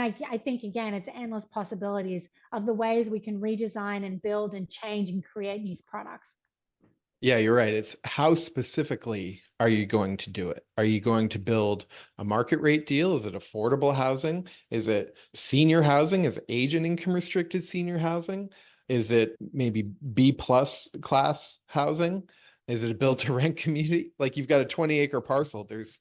I think, again, it's endless possibilities of the ways we can redesign and build and change and create these products. Yeah, you're right. It's how specifically are you going to do it? Are you going to build a market rate deal? Is it affordable housing? Is it senior housing? Is it age and income restricted senior housing? Is it maybe B plus class housing? Is it a build to rent community? Like you've got a 20-acre parcel. There's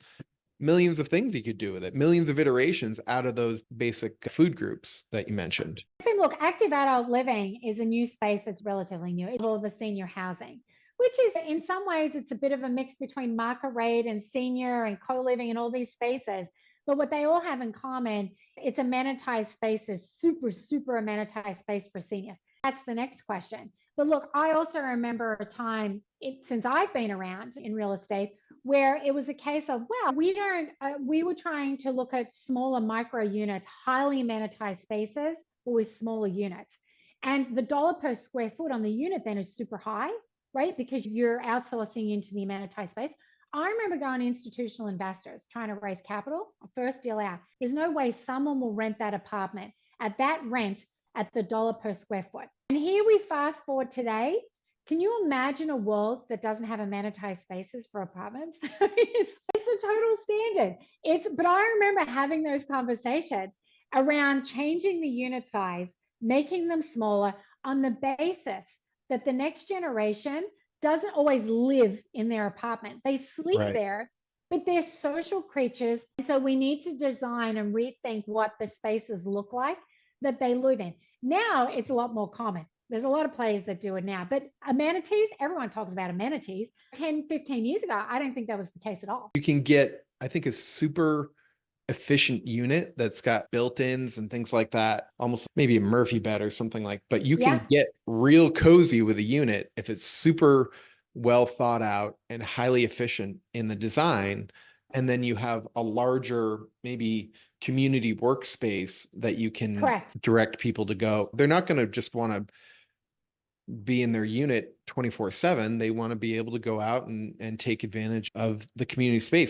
millions of things you could do with it, millions of iterations out of those basic food groups that you mentioned. So look, active adult living is a new space that's relatively new. It's all the senior housing, which is in some ways it's a bit of a mix between market rate and senior and co-living and all these spaces. But what they all have in common, it's amenitized spaces, super, super amenitized space for seniors. That's the next question. But look, I also remember a time since I've been around in real estate where it was a case of, well, we were trying to look at smaller micro units, highly amenitized spaces with smaller units. And the dollar per square foot on the unit then is super high, right? Because you're outsourcing into the amenitized space. I remember going to institutional investors trying to raise capital, first deal out. There's no way someone will rent that apartment at that rent at the dollar per square foot. And here we fast forward today. Can you imagine a world that doesn't have amenitized spaces for apartments? It's the total standard. But I remember having those conversations around changing the unit size, making them smaller on the basis that the next generation doesn't always live in their apartment. They sleep Right. there, but they're social creatures. And so we need to design and rethink what the spaces look like that they live in. Now it's a lot more common. There's a lot of players that do it now, but amenities, everyone talks about amenities. 10, 15 years ago, I don't think that was the case at all. You can get, I think, a super efficient unit that's got built-ins and things like that, almost maybe a Murphy bed or something like, but you can Yeah, get real cozy with a unit if it's super well thought out and highly efficient in the design. And then you have a larger, maybe community workspace that you can correct. direct people to go. They're not going to just want to be in their unit 24/7. They want to be able to go out and take advantage of the community space.